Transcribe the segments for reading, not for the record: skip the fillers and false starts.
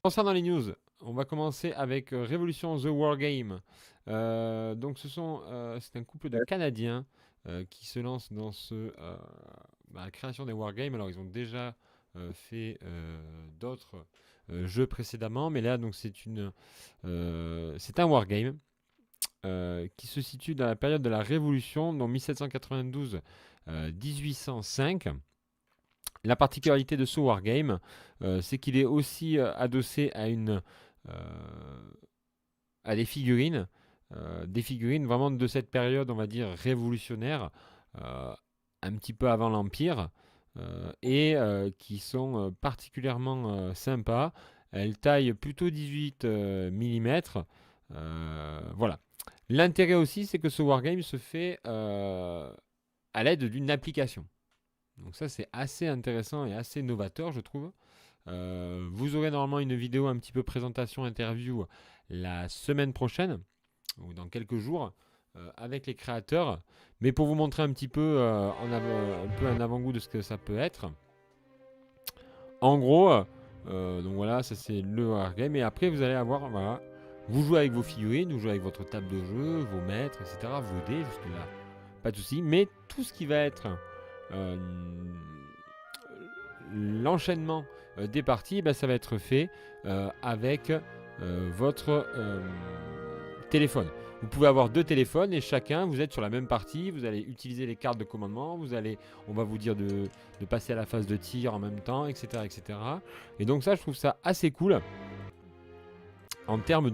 Concernant les news, on va commencer avec Révolution The Wargame. Donc c'est un couple de Canadiens qui se lancent dans la création des Wargames. Alors ils ont déjà fait d'autres jeux précédemment, mais là donc c'est un Wargame qui se situe dans la période de la Révolution, donc 1792-1805. La particularité de ce wargame, c'est qu'il est aussi adossé à des figurines vraiment de cette période, on va dire, révolutionnaire, un petit peu avant l'Empire, et qui sont particulièrement sympas. Elles taillent plutôt 18 mm. Voilà. L'intérêt aussi, c'est que ce wargame se fait à l'aide d'une application. Donc ça, c'est assez intéressant et assez novateur, je trouve. Vous aurez normalement une vidéo un petit peu présentation, interview la semaine prochaine, ou dans quelques jours, avec les créateurs. Mais pour vous montrer un petit peu, un peu un avant-goût de ce que ça peut être. En gros, donc voilà, ça c'est le wargame. Et après, vous allez avoir, voilà, vous jouez avec vos figurines, vous jouez avec votre table de jeu, vos maîtres, etc., vos dés, jusque-là, pas de souci. Mais tout ce qui va être euh, l'enchaînement des parties, ça va être fait avec votre téléphone. Vous pouvez avoir deux téléphones et chacun, vous êtes sur la même partie, vous allez utiliser les cartes de commandement, on va vous dire de passer à la phase de tir en même temps, etc., etc. Et donc ça, je trouve ça assez cool en termes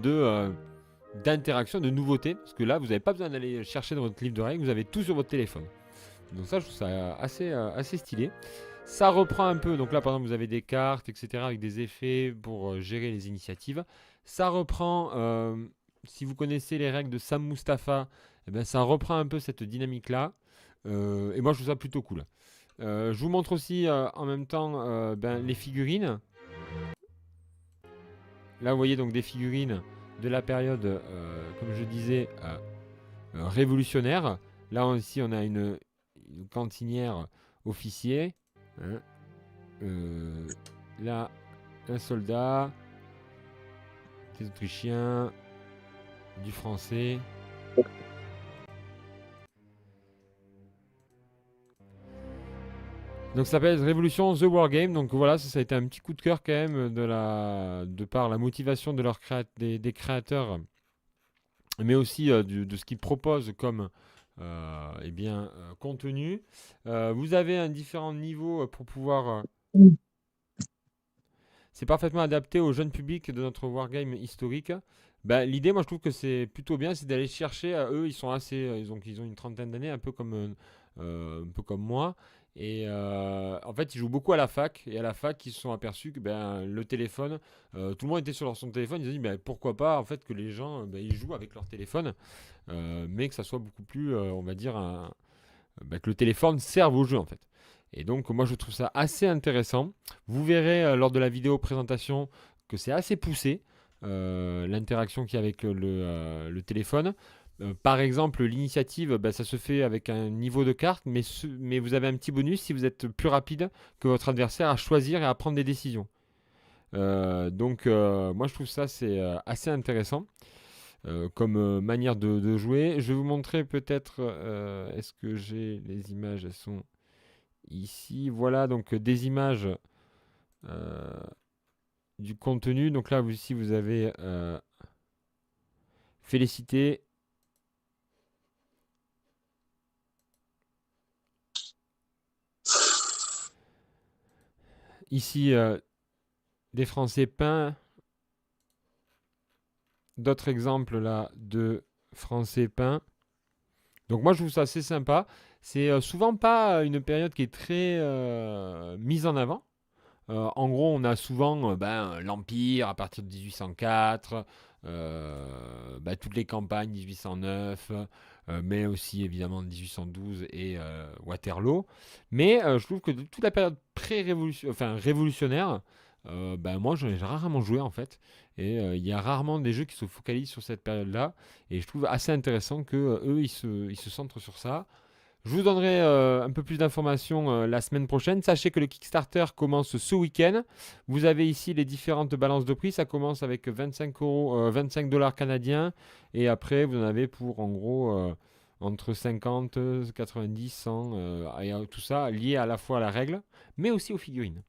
d'interaction, de nouveauté, parce que là, vous n'avez pas besoin d'aller chercher dans votre livre de règles, vous avez tout sur votre téléphone. Donc ça, je trouve ça assez stylé. Ça reprend un peu, donc là par exemple vous avez des cartes, etc. avec des effets pour gérer les initiatives. Ça reprend, si vous connaissez les règles de Sam Mustafa, ça reprend un peu cette dynamique-là. Et moi je trouve ça plutôt cool. Je vous montre aussi en même temps les figurines. Là vous voyez donc des figurines de la période, comme je disais, révolutionnaire. Là aussi on a une cantinière officier. Hein. Là, un soldat, des Autrichiens, du français. Donc ça s'appelle Révolution The Wargame. Donc voilà, ça a été un petit coup de cœur quand même de par la motivation de des créateurs, mais aussi de ce qu'ils proposent comme contenu. Vous avez un différent niveau pour pouvoir c'est parfaitement adapté au jeune public de notre wargame historique. L'idée, moi, je trouve que c'est plutôt bien, c'est d'aller chercher. Eux, ils sont assez, ils ont une trentaine d'années, un peu comme moi. Et en fait, ils jouent beaucoup à la fac. Et à la fac, ils se sont aperçus que le téléphone, tout le monde était sur son téléphone. Ils se sont dit, pourquoi pas, en fait, que les gens, ils jouent avec leur téléphone, mais que ça soit beaucoup plus, on va dire, que le téléphone serve au jeu, en fait. Et donc, moi, je trouve ça assez intéressant. Vous verrez lors de la vidéo présentation que c'est assez poussé, l'interaction qu'il y a avec le téléphone. Par exemple, l'initiative, ça se fait avec un niveau de carte, mais vous avez un petit bonus si vous êtes plus rapide que votre adversaire à choisir et à prendre des décisions. Moi, je trouve ça c'est assez intéressant comme manière de jouer. Je vais vous montrer peut-être, est-ce que j'ai les images, elles sont ici, voilà, donc des images du contenu. Donc là, ici, vous avez Félicité. Ici, des Français peints. D'autres exemples là de Français peints. Donc moi, je trouve ça assez sympa. C'est souvent pas une période qui est très mise en avant. En gros, on a souvent l'Empire à partir de 1804, toutes les campagnes 1809, mais aussi évidemment 1812 et Waterloo. Mais je trouve que de toute la période révolutionnaire, ben moi j'en ai rarement joué en fait. Et il y a rarement des jeux qui se focalisent sur cette période-là. Et je trouve assez intéressant que eux ils se centrent sur ça. Je vous donnerai un peu plus d'informations la semaine prochaine. Sachez que le Kickstarter commence ce week-end. Vous avez ici les différentes balances de prix. Ça commence avec 25 dollars canadiens. Et après, vous en avez pour en gros entre 50, 90, 100. Et tout ça lié à la fois à la règle, mais aussi aux figurines.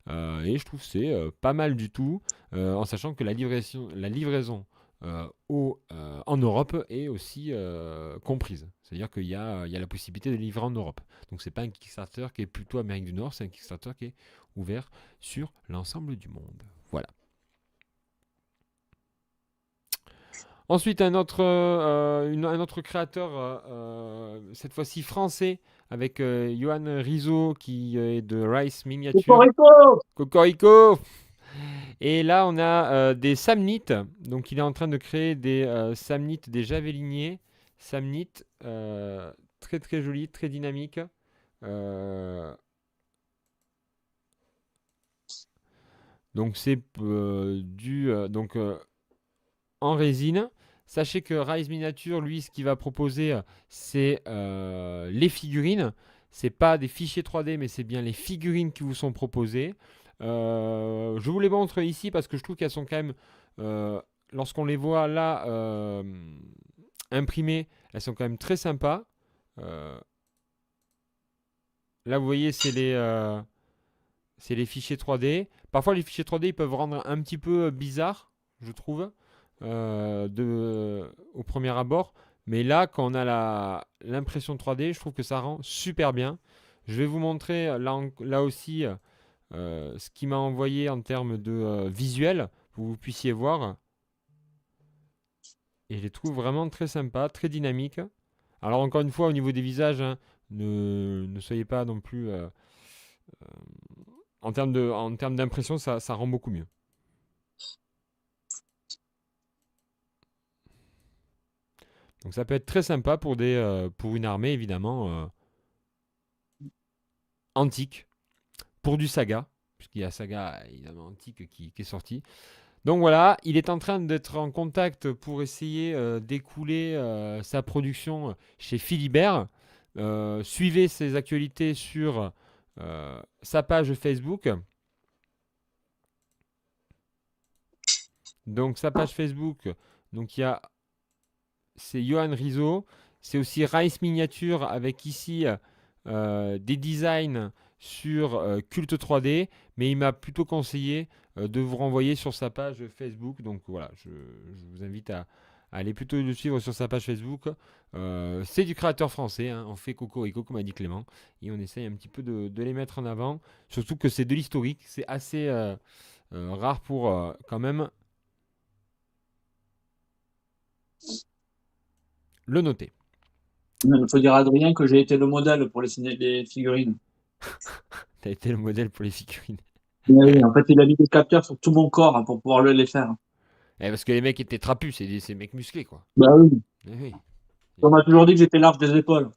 Et je trouve que c'est pas mal du tout, en sachant que la livraison en Europe est aussi comprise. C'est-à-dire il y a la possibilité de livrer en Europe. Donc c'est pas un Kickstarter qui est plutôt Amérique du Nord, c'est un Kickstarter qui est ouvert sur l'ensemble du monde. Voilà. Ensuite, un autre créateur, cette fois-ci français, avec Johan Rizzo, qui est de Rice Miniature. Cocorico! Cocorico! Et là, on a des samnites. Donc, il est en train de créer des samnites, des javeliniers. Samnites, très très jolis, très dynamiques. Euh, donc, c'est en résine. Sachez que Rise Miniature, lui, ce qu'il va proposer, c'est les figurines. C'est pas des fichiers 3D, mais c'est bien les figurines qui vous sont proposées. Je vous les montre ici parce que je trouve qu'elles sont quand même, euh, lorsqu'on les voit là imprimées, elles sont quand même très sympas. Euh, Là, vous voyez, c'est les fichiers 3D. Parfois, les fichiers 3D ils peuvent rendre un petit peu bizarre, je trouve, au premier abord. Mais là, quand on a l'impression 3D, je trouve que ça rend super bien. Je vais vous montrer là aussi ce qu'il m'a envoyé en termes de visuel, pour que vous puissiez voir. Et je les trouve vraiment très sympas, très dynamiques. Alors encore une fois, au niveau des visages, hein, ne soyez pas non plus... en termes d'impression, ça rend beaucoup mieux. Donc ça peut être très sympa pour une armée, évidemment, antique. Pour du Saga, puisqu'il y a Saga, évidemment, antique qui est sorti. Donc voilà, il est en train d'être en contact pour essayer d'écouler sa production chez Philibert. Suivez ses actualités sur sa page Facebook. Donc sa page Facebook, donc c'est Johan Rizzo. C'est aussi Rice Miniature avec ici des designs sur Culte 3D, mais il m'a plutôt conseillé de vous renvoyer sur sa page Facebook. Donc voilà, je vous invite à aller plutôt le suivre sur sa page Facebook. C'est du créateur français, hein. On fait Cocorico, comme a dit Clément, et on essaye un petit peu de les mettre en avant. Surtout que c'est de l'historique, c'est assez rare pour quand même le noter. Il faut dire à Adrien que j'ai été le modèle pour les figurines. T'as été le modèle pour les figurines. Mais oui, en fait, il a mis des capteurs sur tout mon corps, hein, pour pouvoir les faire. Parce que les mecs étaient trapus, c'est des mecs musclés, quoi. Bah oui. Eh oui. On m'a toujours dit que j'étais large des épaules.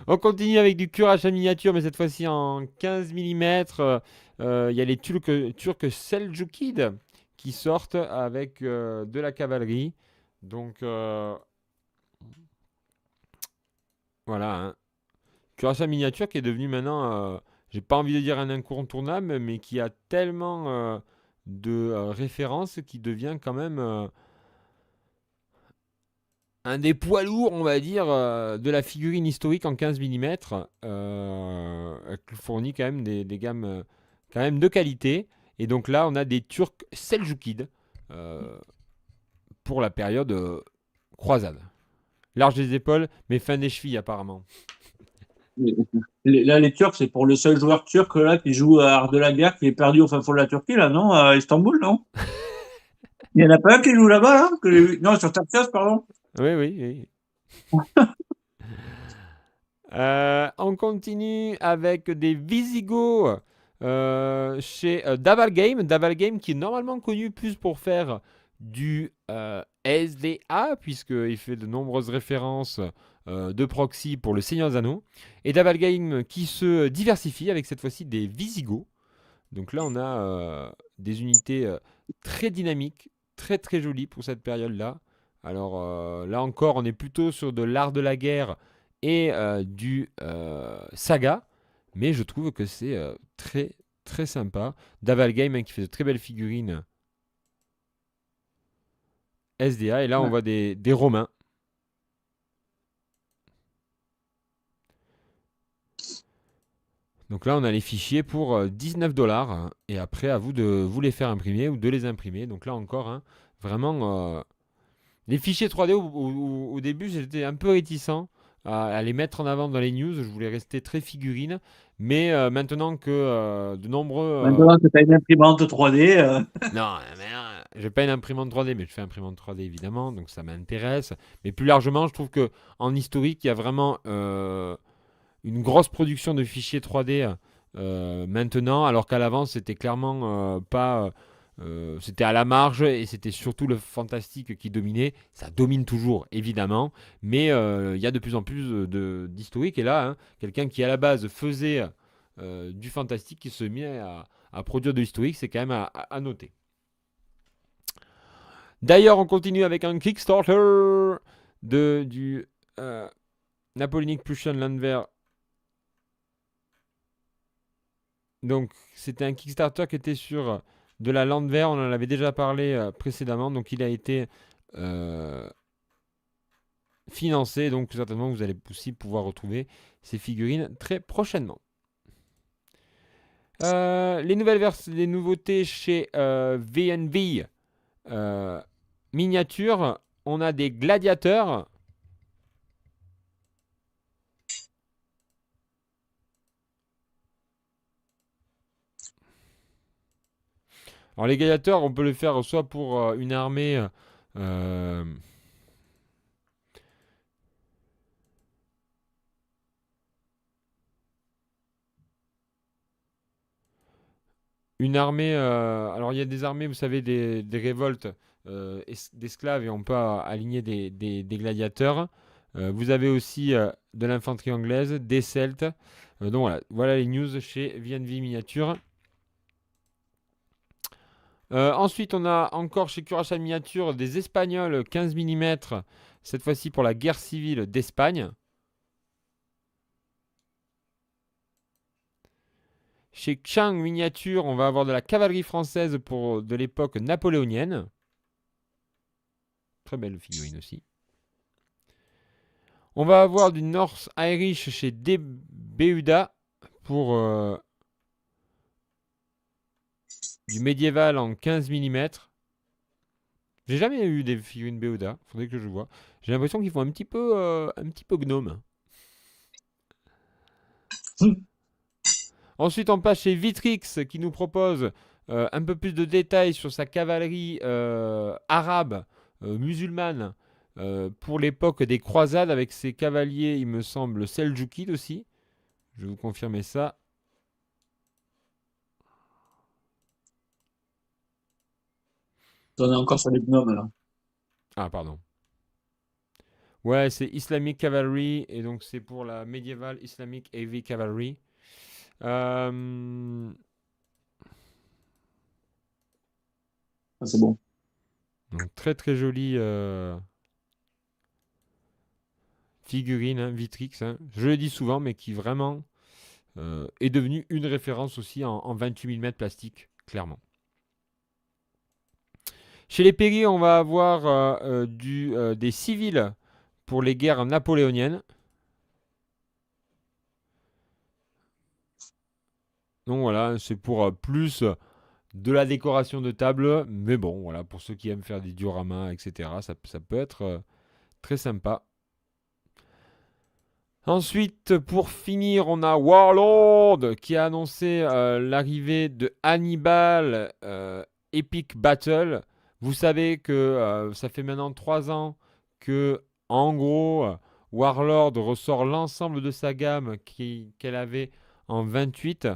On continue avec du curage à miniature, mais cette fois-ci en 15 mm. Il y a les Turcs Selçukid qui sortent avec de la cavalerie. Donc voilà, hein. Curage à miniature qui est devenu maintenant, j'ai pas envie de dire un incontournable, mais qui a tellement de références qui devient quand même un des poids lourds, on va dire, de la figurine historique en 15 mm, qui fournit quand même des gammes quand même de qualité. Et donc là, on a des Turcs Selçukid pour la période croisade. Large des épaules, mais fin des chevilles apparemment. Là, les Turcs, c'est pour le seul joueur turc là, qui joue à Art de la guerre, qui est perdu au fin fond de la Turquie, là, non? À Istanbul, non? Il y en a pas un qui joue là-bas, là? Non, sur Tarkas, pardon. Oui, oui, oui. On continue avec des Visigoths chez Daval Game. Daval Game qui est normalement connu plus pour faire du SDA, puisqu'il fait de nombreuses références de proxy pour le Seigneur des Anneaux. Et Davalgame qui se diversifie avec cette fois-ci des Visigoths. Donc là, on a des unités très dynamiques, très très jolies pour cette période-là. Alors là encore, on est plutôt sur de l'art de la guerre et du saga, mais je trouve que c'est très très sympa. Davalgame qui fait de très belles figurines SDA, et là on Ouais. voit des Romains. Donc là, on a les fichiers pour 19 $, et après, à vous de vous les faire imprimer ou de les imprimer. Donc là encore, hein, vraiment, les fichiers 3D, au début, j'étais un peu réticent à les mettre en avant dans les news. Je voulais rester très figurine. Mais maintenant que de nombreux... Maintenant que tu as une imprimante 3D, Non, mais j'ai pas une imprimante 3D, mais je fais imprimante 3D évidemment, donc ça m'intéresse. Mais plus largement, je trouve que en historique, il y a vraiment une grosse production de fichiers 3D maintenant, alors qu'à l'avant, c'était clairement pas. C'était à la marge et c'était surtout le fantastique qui dominait. Ça domine toujours, évidemment, mais il y a de plus en plus d'historique. Et là, hein, quelqu'un qui à la base faisait du fantastique qui se met à produire de l'historique, c'est quand même à noter. D'ailleurs, on continue avec un Kickstarter du Napoleonic Prussian Landwehr. Donc, c'était un Kickstarter qui était sur de la Landwehr. On en avait déjà parlé précédemment. Donc, il a été financé. Donc, certainement, vous allez aussi pouvoir retrouver ces figurines très prochainement. Les nouveautés chez VNV Miniature. On a des gladiateurs. Alors les gladiateurs, on peut le faire soit pour une armée alors il y a des armées, vous savez, des révoltes d'esclaves, et on peut aligner des gladiateurs. Vous avez aussi de l'infanterie anglaise, des Celtes. Donc voilà les news chez VNV Miniature. Ensuite, on a encore chez Curaçao Miniature des Espagnols 15 mm, cette fois-ci pour la guerre civile d'Espagne. Chez Chang Miniature, on va avoir de la cavalerie française pour de l'époque napoléonienne. Très belle figurine aussi. On va avoir du North Irish chez Beuda pour du médiéval en 15 mm. J'ai jamais eu des figurines Beuda, faudrait que je vois. J'ai l'impression qu'ils font un petit peu gnome. Ensuite, on passe chez Vitrix qui nous propose un peu plus de détails sur sa cavalerie arabe, musulmane, pour l'époque des croisades, avec ses cavaliers, il me semble, seldjoukides aussi. Je vais vous confirmer ça. on est encore sur les gnomes là. Ah, pardon. Ouais, c'est Islamic Cavalry, et donc c'est pour la Medieval Islamic Heavy Cavalry. C'est bon. Donc très très jolie figurine, hein, Vitrix. Hein. Je le dis souvent, mais qui vraiment est devenue une référence aussi en 28 mm plastique, clairement. Chez les Perry, on va avoir des civils pour les guerres napoléoniennes. Donc voilà, c'est pour plus de la décoration de table, mais bon, voilà, pour ceux qui aiment faire des dioramas, etc., ça peut être très sympa. Ensuite, pour finir, on a Warlord qui a annoncé l'arrivée de Hannibal Epic Battle. Vous savez que ça fait maintenant 3 ans que, en gros, Warlord ressort l'ensemble de sa gamme qu'elle avait en 28.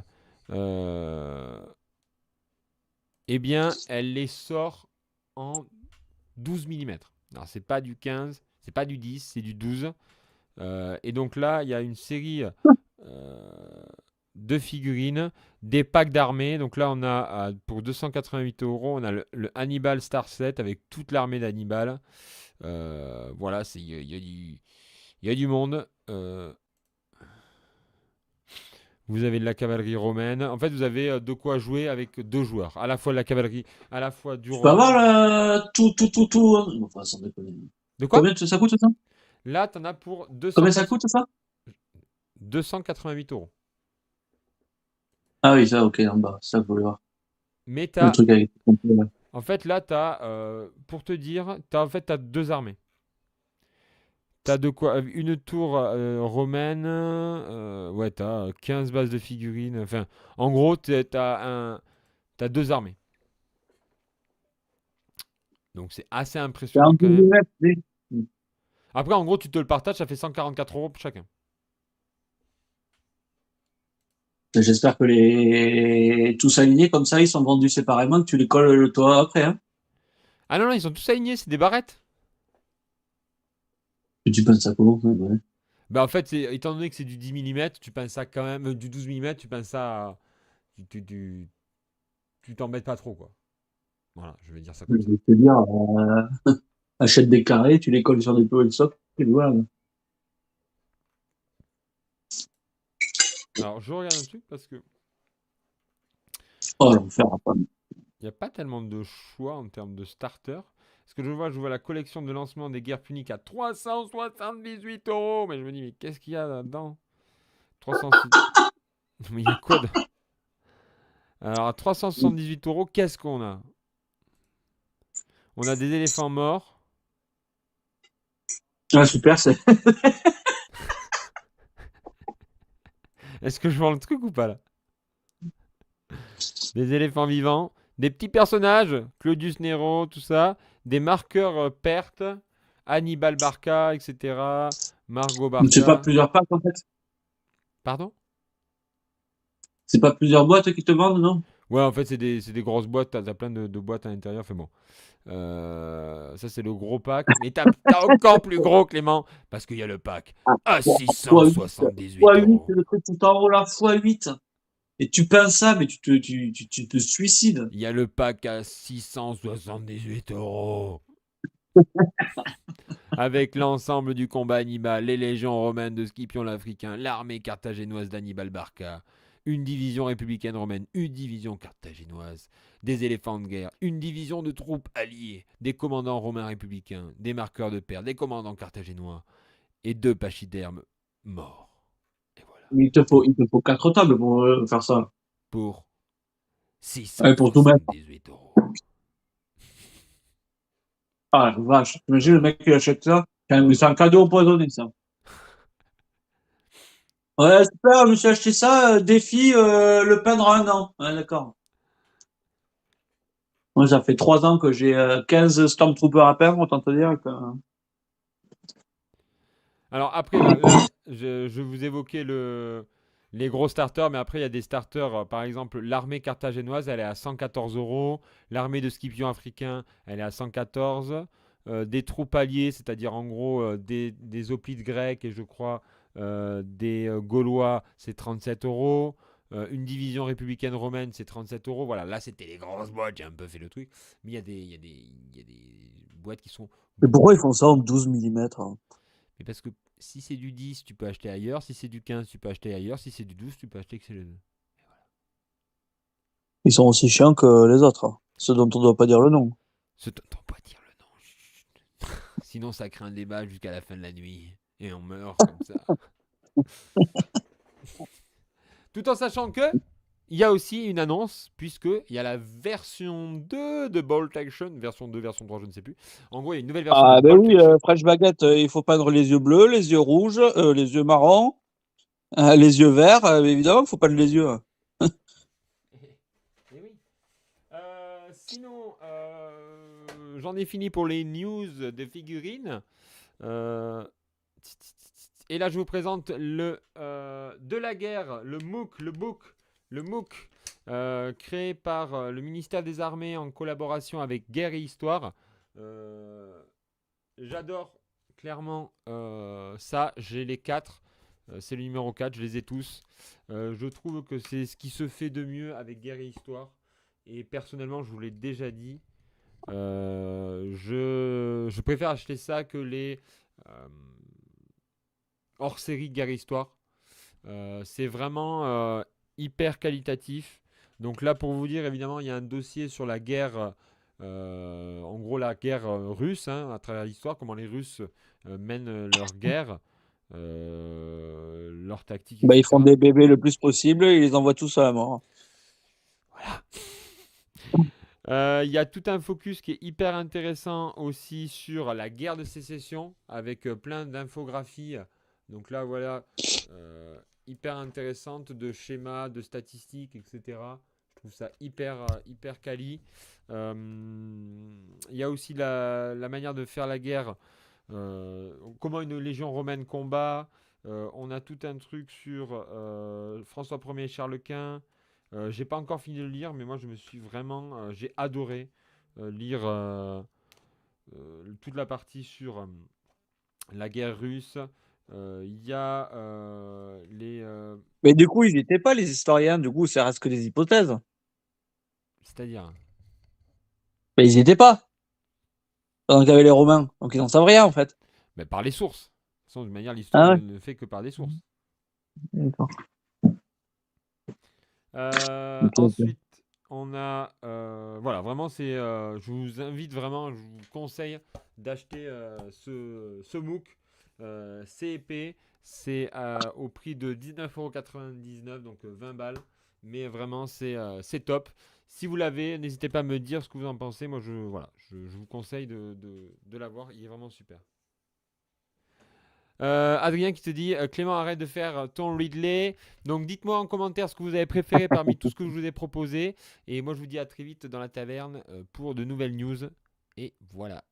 Eh bien, elle les sort en 12 mm. Alors, c'est pas du 15, c'est pas du 10, c'est du 12. Et donc là, il y a une série de figurines, des packs d'armées. Donc là, on a pour 288 euros, on a le Hannibal Star Set avec toute l'armée d'Hannibal. Voilà, il y a du monde. Vous avez de la cavalerie romaine. En fait, vous avez de quoi jouer avec deux joueurs. À la fois de la cavalerie, à la fois du Tu peux avoir romain. tout, hein. Enfin, sans déconner. De quoi? Combien ça coûte ça? Là, tu en as pour Combien ça coûte ça? 288 euros. Ah oui, ça, ok, en bas, c'est ça que je voulais voir. Mais Le truc avec. en fait, là, tu as, pour te dire, en fait, t'as deux armées. Tu as de quoi, une tour romaine, ouais, tu as 15 bases de figurines. Enfin, en gros, tu as deux armées. Donc, c'est assez impressionnant quand 40 même. millimètres, Après, en gros, tu te le partages, ça fait 144 euros pour chacun. j'espère que les tous alignés comme ça, ils sont vendus séparément, que tu les colles toi après, hein. Ah non, non, ils sont tous alignés, c'est des barrettes. Et tu penses ça comment? Ouais. Bah, en fait, étant donné que c'est du 10 mm, tu penses ça quand même, du 12 mm, tu penses ça. Tu t'embêtes pas trop, quoi. Voilà, je vais dire ça Je comme ça. vais te dire, achète des carrés, tu les colles sur des pots et le socle, et voilà. Alors, je regarde un truc parce que Oh, l'enfer, après. il n'y a pas tellement de choix en termes de starter. Parce que je vois la collection de lancement des guerres puniques à 378 euros. Mais je me dis, mais qu'est-ce qu'il y a là-dedans? 306. Mais il y a quoi de... Alors, à 378 euros, qu'est-ce qu'on a? On a des éléphants morts. Ah, super, c'est. Est-ce que je vends le truc ou pas là? Des éléphants vivants. Des petits personnages. Claudius Nero, tout ça. Des marqueurs pertes. Hannibal Barca, etc. Margot C'est pas Barca. plusieurs packs, en fait. Pardon? C'est pas plusieurs boîtes qui te vendent, non? Ouais, en fait, c'est des grosses boîtes. T'as plein de boîtes à l'intérieur. Fait bon. Ça, c'est le gros pack. Mais t'as encore plus gros, Clément. Parce qu'il y a le pack Ah, à fois 8, 678 fois 8, euros. le truc tout en haut là, fois 8. Et tu penses ça, mais tu te suicides. Il y a le pack à 678 euros. Avec l'ensemble du combat Hannibal, les légions romaines de Scipion l'Africain, l'armée carthaginoise d'Hannibal Barca, une division républicaine romaine, une division carthaginoise, des éléphants de guerre, une division de troupes alliées, des commandants romains républicains, des marqueurs de perles, des commandants carthaginois et deux pachydermes morts. Et voilà. Il te faut 4 tables pour faire ça. Pour Ouais, pour tout mettre. 678 euros. Ah, la vache. Imagine le mec qui achète ça. C'est un cadeau empoisonné, ça. Ouais, super, je me suis acheté ça, défi, le peindre en un an. Ouais, d'accord. Moi, ça fait 3 ans que j'ai 15 Stormtroopers à peindre, autant te dire que. Alors après, là, je vous évoquais les gros starters, mais après, il y a des starters. Par exemple, l'armée carthaginoise, elle est à 114 euros. L'armée de Scipion africain, elle est à 114. Des troupes alliées, c'est-à-dire en gros des hoplites grecs et je crois des Gaulois, c'est 37 euros. Une division républicaine romaine, c'est 37 euros. Voilà, là, c'était les grosses boîtes. J'ai un peu fait le truc. Mais il y a des boîtes qui sont Et pourquoi ils beaucoup. font ça en 12 millimètres? Mais parce que si c'est du 10, tu peux acheter ailleurs. Si c'est du 15, tu peux acheter ailleurs. Si c'est du 12, tu peux acheter que c'est le 2. Ils sont aussi chiants que les autres, hein. Ceux dont on doit pas dire le nom. Ce t'entends pas dire le nom. Chut. Sinon, ça crée un débat jusqu'à la fin de la nuit. Et on meurt comme ça. Tout en sachant que il y a aussi une annonce, puisqu'il y a la version 2 de Bolt Action. Version 2, version 3, je ne sais plus. En gros, il y a une nouvelle version de Ah ben Bolt oui, Action. Fresh Baguette, il faut peindre les yeux bleus, les yeux rouges, les yeux marrons, les yeux verts, évidemment, il faut peindre les yeux, hein. Eh oui. Sinon, j'en ai fini pour les news de figurines. Euh, et là, je vous présente de la guerre, le MOOC, le MOOC créé par le ministère des Armées en collaboration avec Guerre et Histoire. Euh, j'adore clairement ça. J'ai les 4. C'est le numéro 4, je les ai tous. Je trouve que c'est ce qui se fait de mieux avec Guerre et Histoire. Et personnellement, je vous l'ai déjà dit, je préfère acheter ça que les hors-série Guerre et Histoire. C'est vraiment hyper qualitatif. Donc là, pour vous dire, évidemment, il y a un dossier sur la guerre, en gros la guerre russe, hein, à travers l'histoire, comment les Russes mènent leur guerre, leur tactique, Bah, ils font etc. des bébés le plus possible et ils les envoient tous à la mort. Voilà. Il y a tout un focus qui est hyper intéressant aussi sur la guerre de sécession avec plein d'infographies. Donc là, voilà, hyper intéressante de schémas, de statistiques, etc. Je trouve ça hyper quali. Euh, Il y a aussi la manière de faire la guerre, comment une légion romaine combat. On a tout un truc sur François Ier et Charles Quint. J'ai pas encore fini de le lire, mais moi je me suis vraiment, j'ai adoré lire toute la partie sur la guerre russe. Il y a les, Mais du coup, ils n'y étaient pas, les historiens. Du coup, ça reste que des hypothèses. c'est-à-dire, Mais ils n'y étaient pas. Pendant qu'il y avait les Romains. Donc, ils n'en savent rien, en fait. mais par les sources. De toute façon, de manière, l'histoire Ah ouais. ne fait que par des sources. D'accord. Ok, ok. Ensuite, on a, voilà, vraiment, je vous invite vraiment, je vous conseille d'acheter ce MOOC. C'est épais, c'est au prix de 19,99 €, donc 20 balles. Mais vraiment, c'est top. Si vous l'avez, n'hésitez pas à me dire ce que vous en pensez. Moi, voilà, je vous conseille de l'avoir. Il est vraiment super. Adrien qui te dit Clément, arrête de faire ton Ridley. Donc dites-moi en commentaire ce que vous avez préféré parmi tout ce que je vous ai proposé. Et moi je vous dis à très vite dans la taverne pour de nouvelles news. Et voilà.